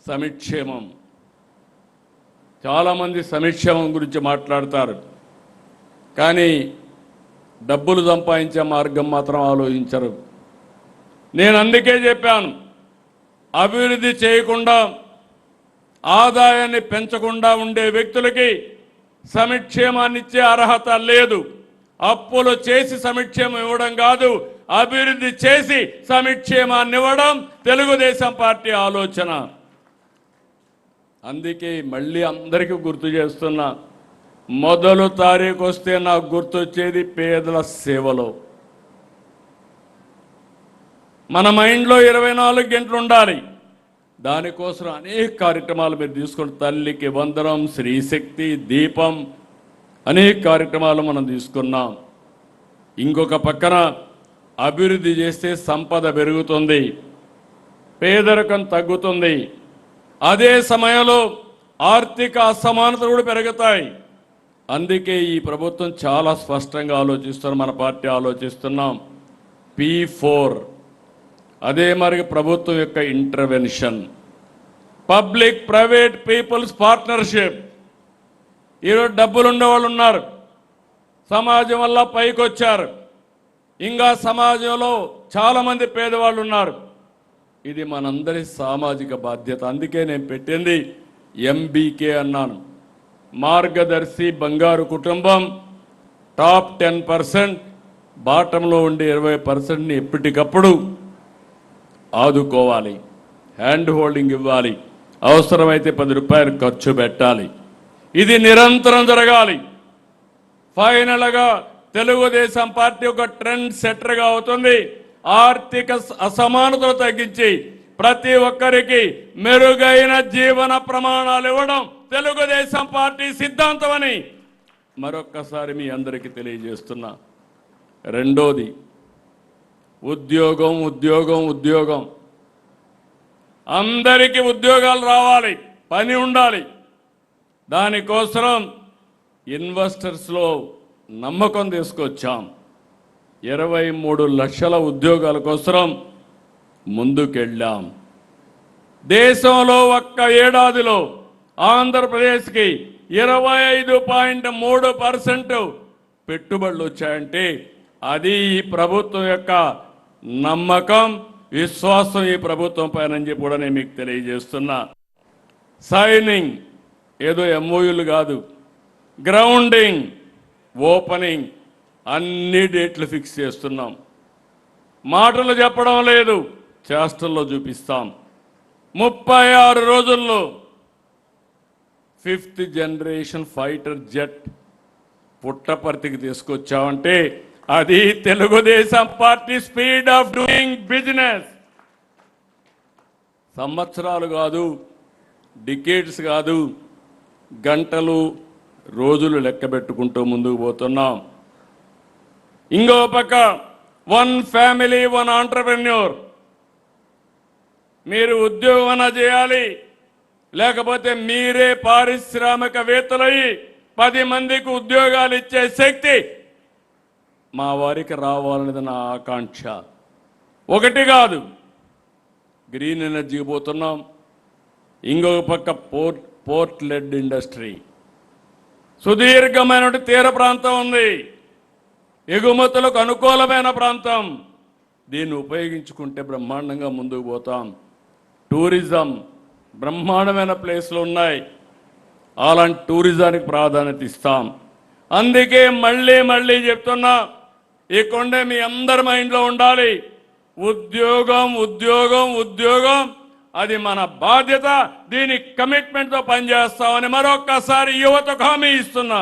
సంక్షేమం. చాలామంది సంక్షేమం గురించి మాట్లాడతారు, కానీ డబ్బులు సంపాదించే మార్గం మాత్రం ఆలోచించరు. నేను అందుకే చెప్పాను, అభివృద్ధి చేయకుండా ఆదాయాన్ని పెంచకుండా ఉండే వ్యక్తులకి సంక్షేమాన్ని ఇచ్చే అర్హత లేదు. అప్పులు చేసి సంక్షేమం ఇవ్వడం కాదు, అభివృద్ధి చేసి సంక్షేమాన్ని ఇవ్వడం తెలుగుదేశం పార్టీ ఆలోచన. అందుకే మళ్ళీ అందరికీ గుర్తు చేస్తున్నా, మొదలు తారీఖు వస్తే నాకు గుర్తొచ్చేది పేదల సేవలో. మన మైండ్లో 24 గంటలు ఉండాలి. దానికోసం అనేక కార్యక్రమాలు మీరు తీసుకుని, తల్లికి వందనం, శ్రీశక్తి, దీపం, అనేక కార్యక్రమాలు మనం తీసుకున్నాం. ఇంకొక పక్కన అభివృద్ధి చేస్తే సంపద పెరుగుతుంది, పేదరికం తగ్గుతుంది. అదే సమయంలో ఆర్థిక అసమానతలు కూడా పెరుగుతాయి. అందుకే ఈ ప్రభుత్వం చాలా స్పష్టంగా ఆలోచిస్తున్నారు, మన పార్టీ ఆలోచిస్తున్నాం. P4 అదే మరి ప్రభుత్వం యొక్క intervention, public private peoples partnership. ఈరోజు డబ్బులు ఉండేవాళ్ళు ఉన్నారు, సమాజం వల్ల పైకి వచ్చారు. ఇంకా సమాజంలో చాలామంది పేదవాళ్ళు ఉన్నారు. ఇది మనందరి సామాజిక బాధ్యత. అందుకే నేను పెట్టింది MBK అన్నాను, మార్గదర్శి బంగారు కుటుంబం. టాప్ 10%, బాటంలో ఉండే 20%ని ఎప్పటికప్పుడు ఆదుకోవాలి, హ్యాండ్ హోల్డింగ్ ఇవ్వాలి, అవసరమైతే 10 రూపాయలు ఖర్చు పెట్టాలి. ఇది నిరంతరం జరగాలి. ఫైనల్గా తెలుగుదేశం పార్టీ ఒక ట్రెండ్ సెట్టర్గా అవుతుంది. ఆర్థిక అసమానతలు తగ్గించి ప్రతి ఒక్కరికి మెరుగైన జీవన ప్రమాణాలు ఇవ్వడం తెలుగుదేశం పార్టీ సిద్ధాంతమని మరొక్కసారి మీ అందరికీ తెలియజేస్తున్నా. రెండోది ఉద్యోగం, ఉద్యోగం, ఉద్యోగం. అందరికీ ఉద్యోగాలు రావాలి, పని ఉండాలి. దానికోసం ఇన్వెస్టర్స్లో నమ్మకం తీసుకొచ్చాం. 23 లక్షల ఉద్యోగాల కోసం ముందుకెళ్ళాం. దేశంలో ఒక్క ఏడాదిలో ఆంధ్రప్రదేశ్కి 25.3% పెట్టుబడులు వచ్చాయంటే అది ఈ ప్రభుత్వం యొక్క నమ్మకం, విశ్వాసం ఈ ప్రభుత్వం పైన చెప్పి కూడా నేను మీకు తెలియజేస్తున్నా. సైనింగ్ ఏదో MOUలు కాదు, గ్రౌండింగ్, ఓపెనింగ్ అన్ని డేట్లు ఫిక్స్ చేస్తున్నాం. మాటలు చెప్పడం లేదు, చేష్టల్లో చూపిస్తాం. 36 రోజుల్లో 5th జనరేషన్ ఫైటర్ జెట్ పుట్టపర్తికి తీసుకొచ్చామంటే అది Telugu Desam party speed of doing business. సంవత్సరాలు కాదు, డికేడ్స్ కాదు, గంటలు, రోజులు లెక్క పెట్టుకుంటూ ముందుకు పోతున్నాం. ఇంకో పక్క 1 ఫ్యామిలీ 1 ఆంటర్‌ప్రెన్యూర్. మీరు ఉద్యోగం చేయాలి, లేకపోతే మీరే పారిశ్రామికవేత్తలయ్యి 10 మందికి ఉద్యోగాలు ఇచ్చే శక్తి మా వారికి రావాలనేది నా ఆకాంక్ష. ఒకటి కాదు, గ్రీన్ ఎనర్జీకి పోతున్నాం. ఇంకొక పక్క పోర్ట్ లెడ్ ఇండస్ట్రీ. సుదీర్ఘమైన తీర ప్రాంతం ఉంది, ఎగుమతులకు అనుకూలమైన ప్రాంతం. దీన్ని ఉపయోగించుకుంటే బ్రహ్మాండంగా ముందుకు పోతాం. టూరిజం బ్రహ్మాండమైన ప్లేస్లు ఉన్నాయి, అలాంటి టూరిజానికి ప్రాధాన్యత ఇస్తాం. అందుకే మళ్ళీ చెప్తున్నా, ఈ కొండే మీ అందరి మైండ్లో ఉండాలి. ఉద్యోగం, ఉద్యోగం, ఉద్యోగం, అది మన బాధ్యత. దీని కమిట్మెంట్తో పనిచేస్తామని మరొక్కసారి యువతకు హామీ ఇస్తున్నా.